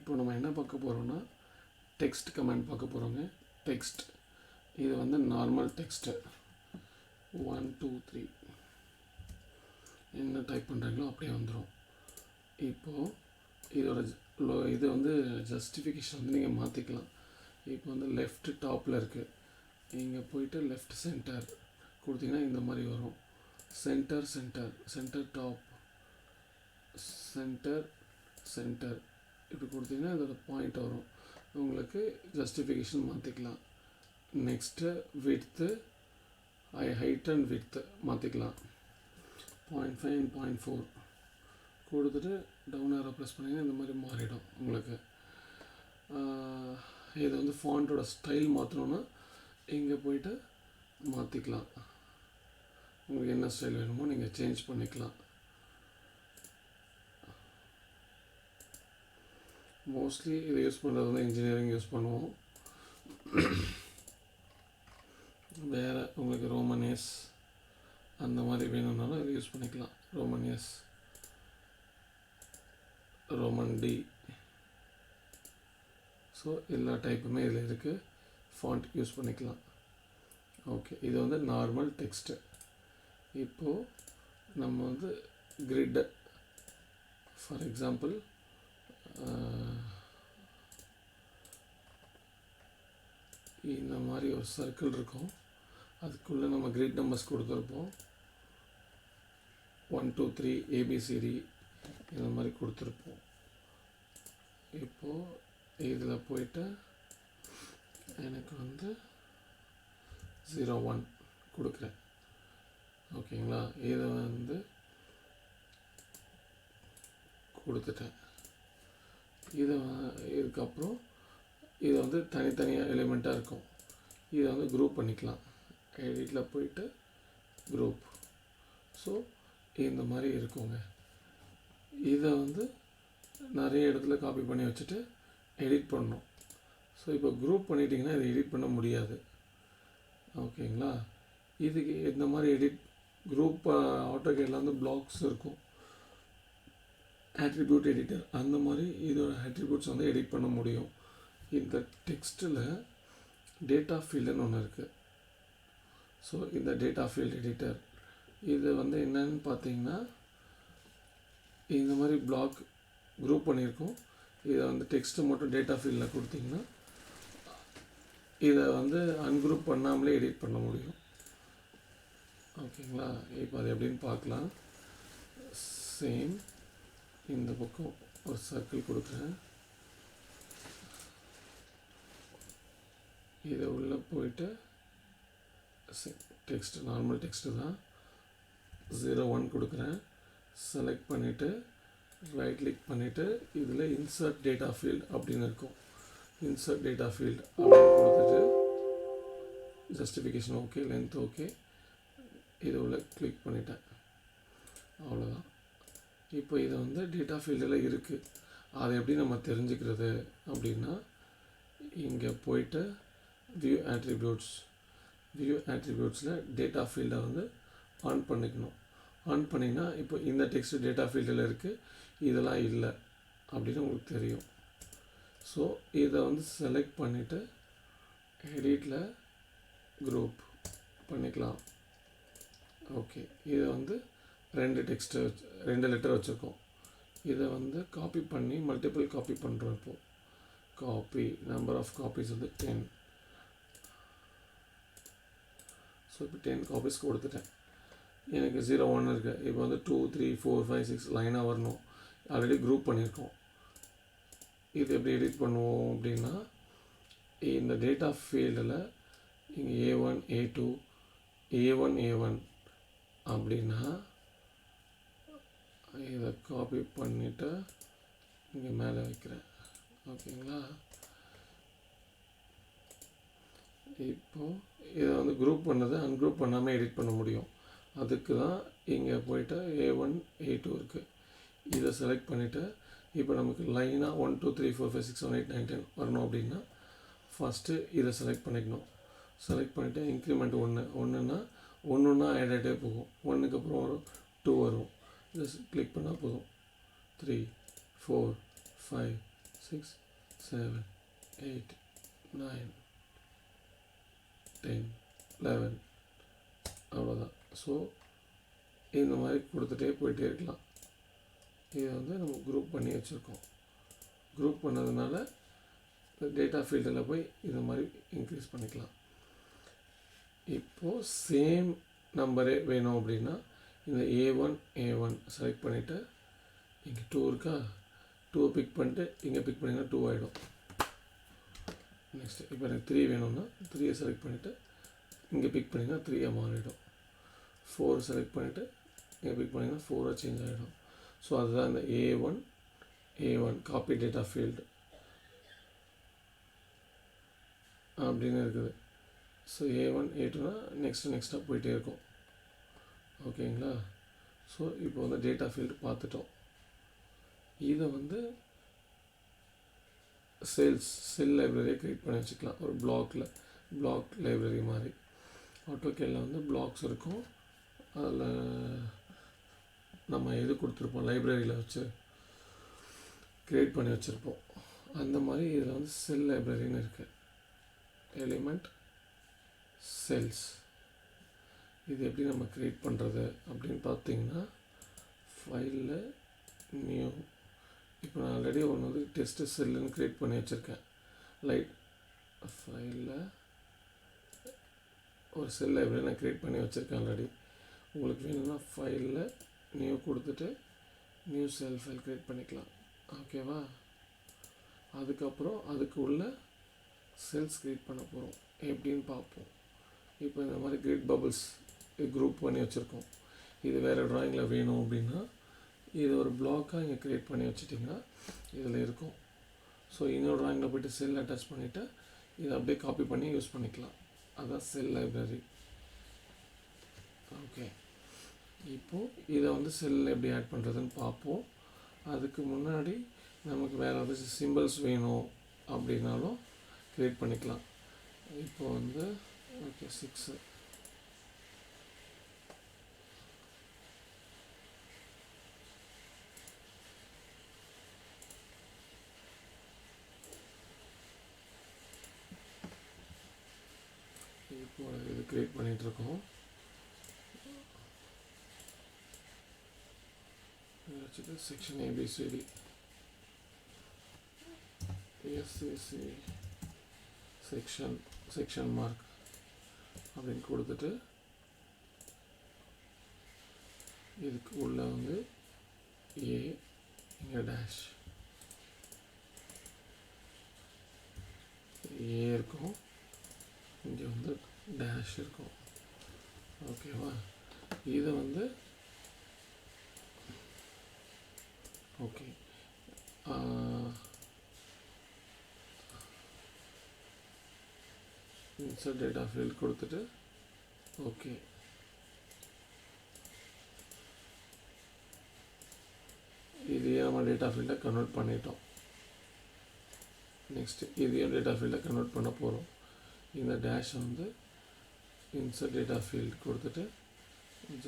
இப்போ நம்ம என்ன பார்க்க போகிறோம்னா டெக்ஸ்ட் கமாண்ட் பார்க்க போகிறோங்க. டெக்ஸ்ட் இது வந்து நார்மல் டெக்ஸ்ட்டு 1 2 3 என்ன டைப் பண்ணுறீங்களோ அப்படியே வந்துடும். இப்போது இதோட இது வந்து ஜஸ்டிஃபிகேஷன் வந்து நீங்கள் மாற்றிக்கலாம். இப்போ வந்து லெஃப்ட் டாப்பில் இருக்குது, இங்கே போயிட்டு லெஃப்ட் சென்டர் கொடுத்தீங்கன்னா இந்த மாதிரி வரும். Centre centre centre top centre centre இப்படி கொடுத்தீங்கன்னா இதோட பாயிண்ட் வரும். உங்களுக்கு ஜஸ்டிஃபிகேஷன் மாற்றிக்கலாம். Next width height and width மாற்றிக்கலாம். 0.5 and 0.4 கொடுத்துட்டு டவுன் ஆரோ ப்ரெஸ் பண்ணிங்கன்னா இந்த மாதிரி மாறிடும் உங்களுக்கு. இது வந்து ஃபாண்ட்டோட ஸ்டைல் மாற்றணுன்னா இங்கே போய்ட்டு மாற்றிக்கலாம். உங்களுக்கு என்ன ஸ்டைல் வேணுமோ நீங்கள் சேஞ்ச் பண்ணிக்கலாம். மோஸ்ட்லி இதை யூஸ் பண்ணுறது வந்து இன்ஜினியரிங் யூஸ் பண்ணுவோம். வேறு உங்களுக்கு ரோமனேஸ் அந்த மாதிரி வேணும்னாலும் இதை யூஸ் பண்ணிக்கலாம். ரோமனேஸ், ரோமன் டி, ஸோ எல்லா டைப்புமே இதில் இருக்குது. ஃபாண்ட் யூஸ் பண்ணிக்கலாம். ஓகே, இது வந்து நார்மல் டெக்ஸ்ட்டு. இப்போது நம்ம வந்து கிரிட் ஃபார் எக்ஸாம்பிள் இந்த மாதிரி ஒரு சர்க்கிள் இருக்கும், அதுக்குள்ளே நம்ம கிரிட் நம்பர்ஸ் கொடுத்துருப்போம். 1 2 3 ABCD இந்த மாதிரி கொடுத்துருப்போம். இப்போது இதில் போய்ட்டு எனக்கு வந்து 0 1 கொடுக்குறேன். ஓகேங்களா, இதை வந்து கொடுத்துட்டேன். இதுக்கப்புறம் இது வந்து தனித்தனியாக எலிமெண்ட்டாக இருக்கும். இதை வந்து குரூப் பண்ணிக்கலாம். எடிட்டில் போயிட்டு குரூப், ஸோ இந்த மாதிரி இருக்குங்க. இதை வந்து நிறைய இடத்துல காப்பி பண்ணி வச்சுட்டு எடிட் பண்ணணும். ஸோ இப்போ குரூப் பண்ணிட்டிங்கன்னா இதை எடிட் பண்ண முடியாது. ஓகேங்களா, இதுக்கு இந்த மாதிரி எடிட் குரூப் ஆட்டோகேடில் வந்து பிளாக்ஸ் இருக்கும், ஆட்ரிபியூட் எடிட்டர், அந்த மாதிரி இதோட ஆட்ரிபியூட்ஸ் வந்து எடிட் பண்ண முடியும். இந்த டெக்ஸ்ட்டில் டேட்டா ஃபீல்டுன்னு ஒன்று இருக்குது. ஸோ இந்த டேட்டா ஃபீல்டு எடிட்டர் இது வந்து என்னன்னு பார்த்தீங்கன்னா இந்த மாதிரி பிளாக் குரூப் பண்ணியிருக்கோம். இதை வந்து டெக்ஸ்ட்டு மட்டும் டேட்டா ஃபீல்டில் கொடுத்தீங்கன்னா இதை வந்து அன்குரூப் பண்ணாமலே எடிட் பண்ண முடியும். ஓகேங்களா, இப்போ அது எப்படின்னு பார்க்கலாம். சேம் இந்த பக்கம் ஒரு சர்க்கிள் கொடுக்குறேன். இதை உள்ளே போயிட்டு டெக்ஸ்ட் நார்மல் டெக்ஸ்ட்டு தான் 0 1 கொடுக்குறேன். செலக்ட் பண்ணிவிட்டு ரைட் கிளிக் பண்ணிவிட்டு இதில் இன்சர்ட் டேட்டா ஃபீல்ட் அப்படின்னு இருக்கும். இன்சர்ட் டேட்டா ஃபீல்ட் அப்படின்னு கொடுத்துட்டு ஜஸ்டிஃபிகேஷன் ஓகே, லென்த் ஓகே, இது உள்ள கிளிக் பண்ணிட்டேன். அவ்வளோதான். இப்போ இதை வந்து டேட்டா ஃபீல்டில் இருக்குது. அதை எப்படி நம்ம தெரிஞ்சுக்கிறது அப்படின்னா இங்கே போயிட்டு வியூ ஆட்ரிபியூட்ஸில் டேட்டா ஃபீல்டை வந்து ஆன் பண்ணிக்கணும். ஆன் பண்ணிங்கன்னா இப்போ இந்த டெக்ஸ்ட் டேட்டா ஃபீல்டில் இருக்குது, இதெல்லாம் இல்லை அப்படின்னு உங்களுக்கு தெரியும். ஸோ இதை வந்து செலக்ட் பண்ணிவிட்டு எடிட்டில் குரூப் பண்ணிக்கலாம். ஓகே, இதை வந்து 2 லெட்டர் வச்சுருக்கோம். இதை வந்து காப்பி பண்ணி மல்டிபிள் காப்பி பண்ணுறோம். இப்போது காப்பி நம்பர் ஆஃப் காப்பீஸ் வந்து 10. ஸோ இப்போ 10 காப்பீஸ் கொடுத்துட்டேன். எனக்கு 0 1 இருக்குது. இப்போ வந்து 2 3 4 5 6 லைனாக வரணும். ஆல்ரெடி குரூப் பண்ணியிருக்கோம். இது எப்படி எடிட் பண்ணுவோம் அப்படின்னா இந்த டேட்டா ஃபீல்டில் இங்கே A1 A2 A1 A1 அப்படின்னா இதை காப்பி பண்ணிவிட்டு இங்கே மேலே வைக்கிறேன். ஓகேங்களா, இப்போது இதை வந்து குரூப் பண்ணதை அன்குரூப் பண்ணாமல் எடிட் பண்ண முடியும். அதுக்கு தான் இங்கே போய்ட்டு A1 A2 இருக்குது. இதை செலக்ட் பண்ணிவிட்டு இப்போ நமக்கு லைனாக 1 2 3 4 5 6 7 8 9 10 வரணும் அப்படின்னா ஃபஸ்ட்டு இதை செலக்ட் பண்ணிக்கணும். செலக்ட் பண்ணிவிட்டு இன்க்ரிமெண்ட் 1 1ன்னா ஒன்றுன்னா ஆட் ஆகிட்டே போகும். 1க்கு அப்புறம் வரும் 2 வரும். ஜஸ்ட் கிளிக் பண்ணால் போதும். 3 4 5 6 7 8 9 10 11 அவ்வளோதான். ஸோ இந்த மாதிரி கொடுத்துட்டே போயிட்டே இருக்கலாம். இதை வந்து நம்ம குரூப் பண்ணி வச்சுருக்கோம். குரூப் பண்ணதுனால டேட்டா ஃபீல்டில் போய் இந்த மாதிரி இன்க்ரீஸ் பண்ணிக்கலாம். இப்போது சேம் நம்பரே வேணும் அப்படின்னா இந்த A1 செலக்ட் பண்ணிவிட்டு இங்கே 2 இருக்கா, 2 பிக் பண்ணிட்டு இங்கே பிக் பண்ணிங்கன்னா 2 ஆகிடும். நெக்ஸ்ட்டு இப்போ எனக்கு 3 வேணும்னா 3 செலக்ட் பண்ணிவிட்டு இங்கே பிக் பண்ணிங்கன்னா 3 மாறிடும். 4 செலக்ட் பண்ணிவிட்டு இங்கே பிக் பண்ணிங்கன்னா 4 சேஞ்ச் ஆகிடும். ஸோ அதுதான் இந்த A1 காப்பி டேட்டா ஃபீல்டு அப்படின்னு இருக்குது. ஸோ A1 A2னா நெக்ஸ்ட்டாக போயிட்டே இருக்கும். ஓகேங்களா? ஸோ இப்போ வந்து டேட்டா ஃபீல்டு பார்த்துட்டோம். இதை வந்து செல் லைப்ரரியை க்ரியேட் பண்ணி வச்சுக்கலாம். ஒரு பிளாக் லைப்ரரி மாதிரி. ஆட்டோகேடில் வந்து பிளாக்ஸ் இருக்கும். அதில் நம்ம எது கொடுத்துருப்போம், லைப்ரரியில் வச்சு க்ரியேட் பண்ணி வச்சுருப்போம். அந்த மாதிரி இதில் வந்து செல் லைப்ரரின்னு இருக்குது. Element cells. இது எப்படி நம்ம க்ரியேட் பண்ணுறது அப்படின்னு பார்த்தீங்கன்னா ஃபைலில் நியூ. இப்போ நான் ஆல்ரெடி ஒன்று வந்து டெஸ்ட்டு செல்லுன்னு க்ரியேட் பண்ணி வச்சுருக்கேன். ஃபைலில் ஒரு செல் லைப்ரரி நான் க்ரியேட் பண்ணி வச்சுருக்கேன் ஆல்ரெடி. உங்களுக்கு வேணும்னா ஃபைலில் நியூ கொடுத்துட்டு நியூ செல் ஃபைல் க்ரியேட் பண்ணிக்கலாம். ஓகேவா? அதுக்கப்புறம் அதுக்கு உள்ள செல்ஸ் க்ரியேட் பண்ண போகிறோம். எப்படின்னு பார்ப்போம். இப்போ இந்த மாதிரி கிரிட் பபிள்ஸ் குரூப் பண்ணி வச்சுருக்கோம். இது வேறு ட்ராயிங்கில் வேணும் அப்படின்னா இது ஒரு பிளாக்காக இங்கே க்ரியேட் பண்ணி வச்சுட்டிங்கன்னா இதில் இருக்கும். ஸோ இன்னொரு ட்ராயிங்கில் போய்ட்டு செல் அட்டாச் பண்ணிவிட்டு இதை அப்படியே காப்பி பண்ணி யூஸ் பண்ணிக்கலாம். அதுதான் செல் லைப்ரரி. ஓகே, இப்போது இதை வந்து செல்லில் எப்படி ஆட் பண்ணுறதுன்னு பார்ப்போம். அதுக்கு முன்னாடி நமக்கு வேறு ஏதாச்சும் சிம்பிள்ஸ் வேணும் அப்படின்னாலும் க்ரியேட் பண்ணிக்கலாம். இப்போ வந்து ஓகே 6 இப்போ இது க்ரியேட் பண்ணிகிட்ருக்கோம். வச்சுட்டு section ABCD SCC section mark அப்படின்னு கொடுத்துட்டு இதுக்கு உள்ள வந்து A இங்கே டேஷ் A இருக்கும், இங்கே வந்து டேஷ் இருக்கும். ஓகேவா? இதை வந்து ஓகே இன்சர்ட் டேட்டா ஃபீல்ட் கொடுத்துட்டு ஓகே இதையே நம்ம டேட்டா ஃபீல்டை கன்வெர்ட் பண்ணிட்டோம். நெக்ஸ்ட்டு இதையும் டேட்டா ஃபீல்டை கன்வெர்ட் பண்ண போகிறோம். இந்த டேஷ் வந்து இன்சர்ட் டேட்டா ஃபீல்ட் கொடுத்துட்டு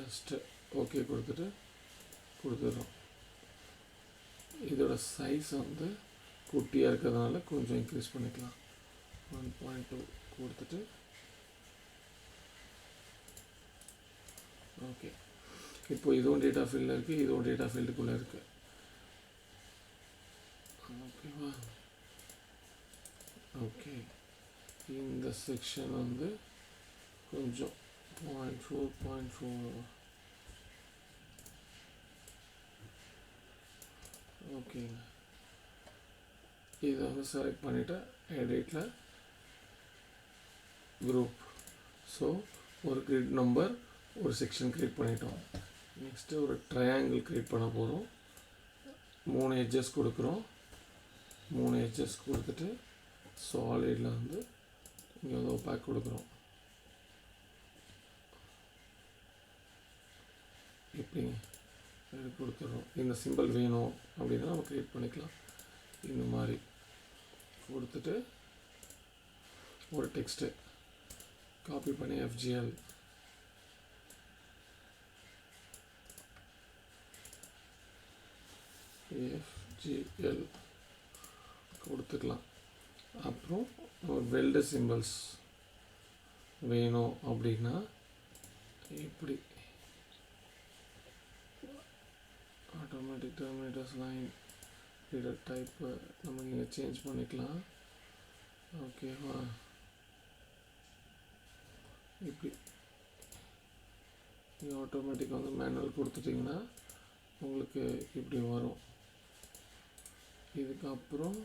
ஜஸ்ட்டு ஓகே கொடுத்துட்றோம். இதோட சைஸ் வந்து குட்டியாக இருக்கிறதுனால கொஞ்சம் இன்க்ரீஸ் பண்ணிக்கலாம். 1.2 கொடுத்துட்டு ஓகே. இப்போ இதுவும் டேட்டா ஃபீல்டில் இருக்குது, இதுவும் டேட்டா ஃபீல்டுக்குள்ளே இருக்குது. ஓகேவா? ஓகே, இந்த செக்ஷன் வந்து கொஞ்சம் 0.4 ஓகேங்க. இதை வந்து செலக்ட் பண்ணிவிட்டு எடிட்டில் குரூப். ஸோ ஒரு கிரிட் நம்பர் ஒரு செக்ஷன் க்ரியேட் பண்ணிட்டோம். நெக்ஸ்ட்டு ஒரு ட்ரையாங்கிள் க்ரியேட் பண்ண போகிறோம். 3 எட்ஜஸ் கொடுக்குறோம். 3 எட்ஜஸ் கொடுத்துட்டு சாலிடில் வந்து இங்கே வந்து ஒப்பாக் கொடுக்குறோம். எப்படிங்க கொடுத்துட்றோம். இந்த சிம்பிள் வேணும் அப்படின்னா நம்ம க்ரியேட் பண்ணிக்கலாம். இந்த மாதிரி கொடுத்துட்டு ஒரு டெக்ஸ்ட்டு காப்பி பண்ணி FGL கொடுத்துக்கலாம். அப்புறம் வெல்டு சிம்பிள்ஸ் வேணும் அப்படின்னா இப்படி ஆட்டோமேட்டிக் டெர்மினேட்டர்ஸ் லைன் ரீடர் டைப்பு நம்ம இங்கே சேஞ்ச் பண்ணிக்கலாம். ஓகேவா? இப்படி நீங்கள் ஆட்டோமேட்டிக்காக வந்து மேனுவல் கொடுத்துட்டிங்கன்னா உங்களுக்கு இப்படி வரும். இதுக்கப்புறம்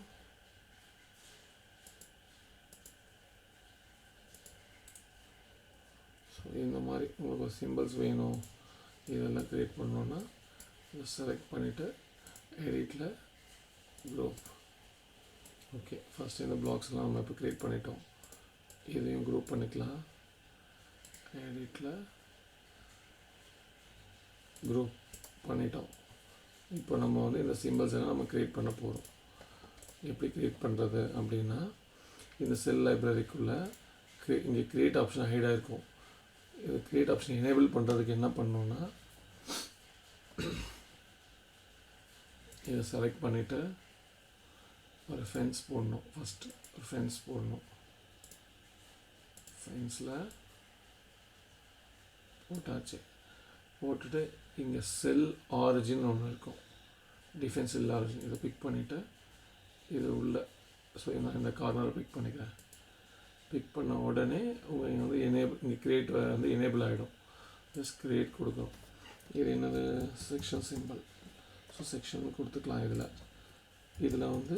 ஸோ இந்த மாதிரி உங்களுக்கு சிம்பிள்ஸ் வேணும் இதெல்லாம் க்ரியேட் பண்ணோன்னா இதை செலக்ட் பண்ணிவிட்டு எடிட்டில் குரூப். ஓகே, ஃபஸ்ட்டு இந்த பிளாக்ஸ்லாம் நம்ம இப்போ க்ரியேட் பண்ணிட்டோம். இதையும் குரூப் பண்ணிக்கலாம். எடிட்டில் குரூப் பண்ணிட்டோம். இப்போ நம்ம வந்து இந்த சிம்பிள்ஸ் எல்லாம் நம்ம க்ரியேட் பண்ண போகிறோம். எப்படி க்ரியேட் பண்ணுறது அப்படின்னா இந்த செல் லைப்ரரிக்குள்ளே இங்கே க்ரியேட் ஆப்ஷன் ஹைடாக இருக்கும். இது க்ரியேட் ஆப்ஷன் எனேபிள் பண்ணுறதுக்கு என்ன பண்ணணுன்னா இதை செலக்ட் பண்ணிவிட்டு ஒரு ஃபென்ஸ் போடணும். ஃபஸ்ட்டு ஒரு ஃபென்ஸ் போடணும். ஃபென்ஸில் போட்டாச்சு. போட்டுட்டு இங்கே செல் ஆரிஜின் ஒன்று இருக்கும். டிஃபென்ஸ் செல் ஆரிஜின் இதை பிக் பண்ணிவிட்டு இது உள்ள ஸோ நான் இந்த கார்னரை பிக் பண்ணிக்கிறேன். பிக் பண்ண உடனே உங்களுக்கு வந்து இங்கே க்ரியேட் வந்து எனேபிள் ஆகிடும். ஜஸ்ட் க்ரியேட் கொடுக்கும். இது என்னது செக்ஷன் சிம்பிள். ஸோ செக்ஷன் கொடுத்துக்கலாம். இதில் வந்து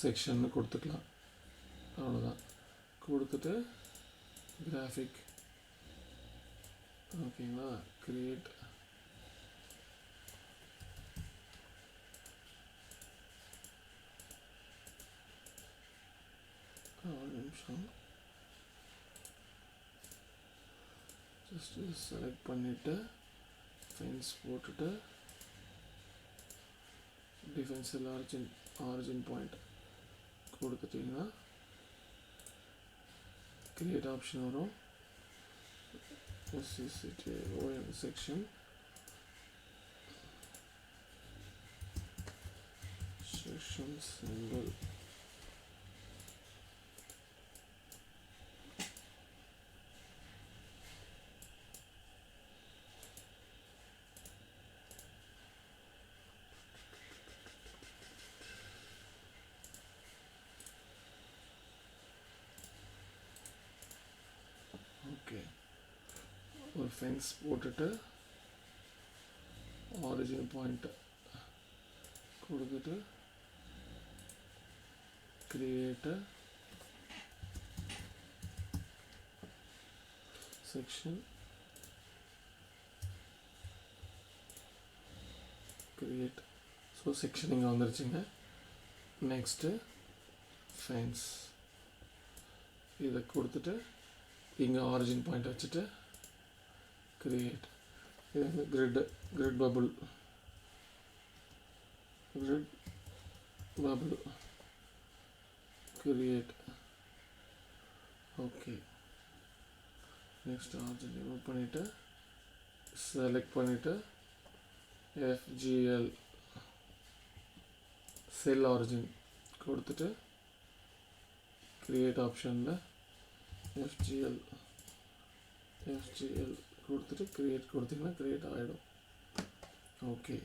செக்ஷன்னு கொடுத்துக்கலாம். அவ்வளோதான். கொடுத்துட்டு கிராஃபிக் ஓகேங்களா, க்ரியேட் ஒரு நிமிஷம் ஜஸ்ட் செலக்ட் பண்ணிவிட்டு ஃபென்ஸ் போட்டுட்டு டிஃபென்ஸில் ஆரிஜின் பாயிண்ட் கொடுத்துட்டிங்கன்னா க்ரியேட் ஆப்ஷன் வரும். Section simple okay. ஒரு ஃபென்ஸ் போட்டுட்டு ஆரிஜின் பாயிண்ட்டை கொடுத்துட்டு create section create. So section இங்கே வந்துருச்சுங்க. நெக்ஸ்ட்டு ஃபென்ஸ் இதை கொடுத்துட்டு இங்கே ஆரிஜின் பாயிண்ட் வச்சுட்டு கிரியேட். இது வந்து grid bubble create. Okay, next origin remove பண்ணிவிட்டு செலக்ட் பண்ணிவிட்டு FGL செல் ஆரிஜின் கொடுத்துட்டு கிரியேட் ஆப்ஷனில் FGL கொடுத்துட்டு கிரியேட் கொடுத்தீங்கன்னா கிரியேட் ஆகிடும். ஓகே,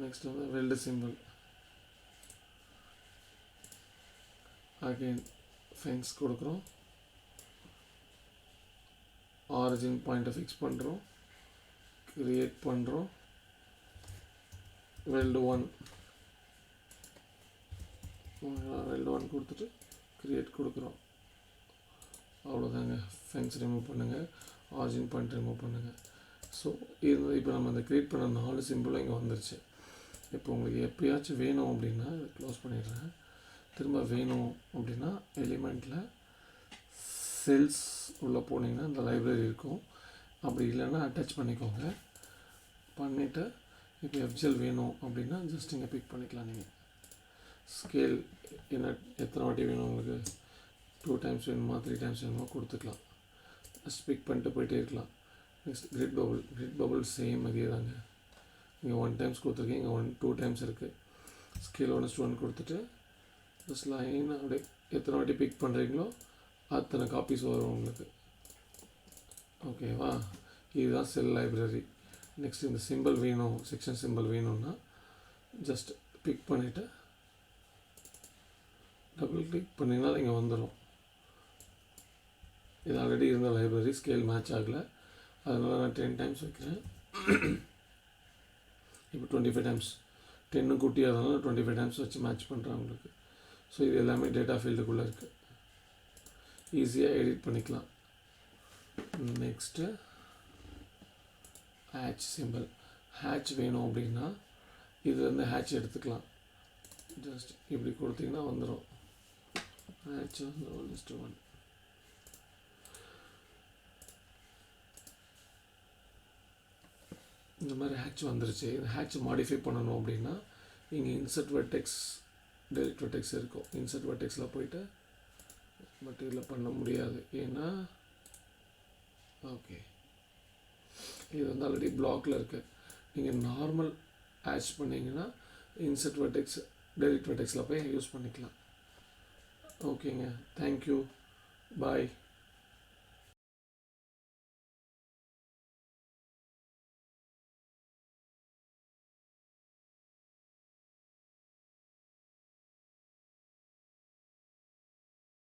நெக்ஸ்ட் வந்து வெல்டு சிம்பிள். அகெயின் ஃபென்ஸ் கொடுக்குறோம். ஆரிஜின் பாயிண்ட்டை ஃபிக்ஸ் பண்ணுறோம். கிரியேட் பண்ணுறோம். வெல்டு 1 கொடுத்துட்டு கிரியேட் கொடுக்குறோம். அவ்வளோதாங்க. ஃபென்ஸ் ரிமூவ் பண்ணுங்கள், ஆரிஜின் பாயிண்ட் ரிமூவ் பண்ணுங்கள். ஸோ இது இப்போ நம்ம அந்த க்ரியேட் பண்ண 4 சிம்பிளும் இங்கே வந்துருச்சு. இப்போ உங்களுக்கு எப்போயாச்சும் வேணும் அப்படின்னா இதை க்ளோஸ் பண்ணிடுறேன். திரும்ப வேணும் அப்படின்னா எலிமெண்ட்டில் செல்ஸ் உள்ளே போனீங்கன்னா இந்த லைப்ரரி இருக்கும். அப்படி இல்லைன்னா அட்டாச் பண்ணிக்கோங்க. பண்ணிவிட்டு இப்போ FGL வேணும் அப்படின்னா ஜஸ்ட் இங்கே பிக் பண்ணிக்கலாம். நீங்கள் ஸ்கேல் எத்தனை வாட்டி வேணும் உங்களுக்கு, 2 டைம்ஸ் வேணுமா 3 டைம்ஸ் வேணுமா கொடுத்துக்கலாம். ஜஸ்ட் பிக் பண்ணிட்டு போயிட்டே இருக்கலாம். நெக்ஸ்ட் கிரிட் பபுள் சேம் அதே தாங்க. இங்கே 1 டைம்ஸ் கொடுத்துருக்கேன், இங்கே 2 டைம்ஸ் இருக்குது. ஸ்கேல் 1:1 கொடுத்துட்டு ஜஸ்ட் லைனாக அப்படியே எத்தனை வாட்டி பிக் பண்ணுறீங்களோ அத்தனை காப்பீஸ் வரும் உங்களுக்கு. ஓகேவா? இதுதான் செல் லைப்ரரி. நெக்ஸ்ட் இந்த சிம்பிள் வேணும், செக்ஷன் சிம்பிள் வேணும்னா ஜஸ்ட் பிக் பண்ணிவிட்டு டபுள் கிளிக் பண்ணிங்கன்னா இங்கே வந்துடும். இது ஆல்ரெடி இருந்த லைப்ரரி, ஸ்கேல் மேட்ச் ஆகலை, அதனால் நான் 10 டைம்ஸ் வைக்கிறேன். இப்போ 25 டைம்ஸ், 10 குட்டியாக இருந்தாலும் 25 டைம்ஸ் வச்சு மேட்ச் பண்ணுறேன் உங்களுக்கு. ஸோ இது எல்லாமே டேட்டா ஃபீல்டுக்குள்ளே இருக்குது, ஈஸியாக எடிட் பண்ணிக்கலாம். Next hatch simple. ஹேட்ச் வேணும் அப்படின்னா இதுலேருந்து ஹேட்ச் எடுத்துக்கலாம். ஜஸ்ட் இப்படி கொடுத்தீங்கன்னா வந்துடும். ஹேட்ச் வந்து 1:1. இந்த மாதிரி ஹேட்ச் வந்துருச்சு. இந்த ஹேட்ச் மாடிஃபை பண்ணணும் அப்படின்னா இங்கே இன்சர்ட் வெர்டெக்ஸ், டெலிட் வெர்டெக்ஸ் இருக்கும். இன்சர்ட் வெர்டெக்ஸில் போயிட்டு பட் இதில் பண்ண முடியாது, ஏன்னா ஓகே இது வந்து ஆல்ரெடி பிளாக்ல இருக்குது. நீங்கள் நார்மல் ஹேட்ச் பண்ணிங்கன்னா இன்சர்ட் வெர்டெக்ஸ், டெலிட் வெர்டெக்ஸில் போய் யூஸ் பண்ணிக்கலாம். ஓகேங்க, தேங்க்யூ, பாய்.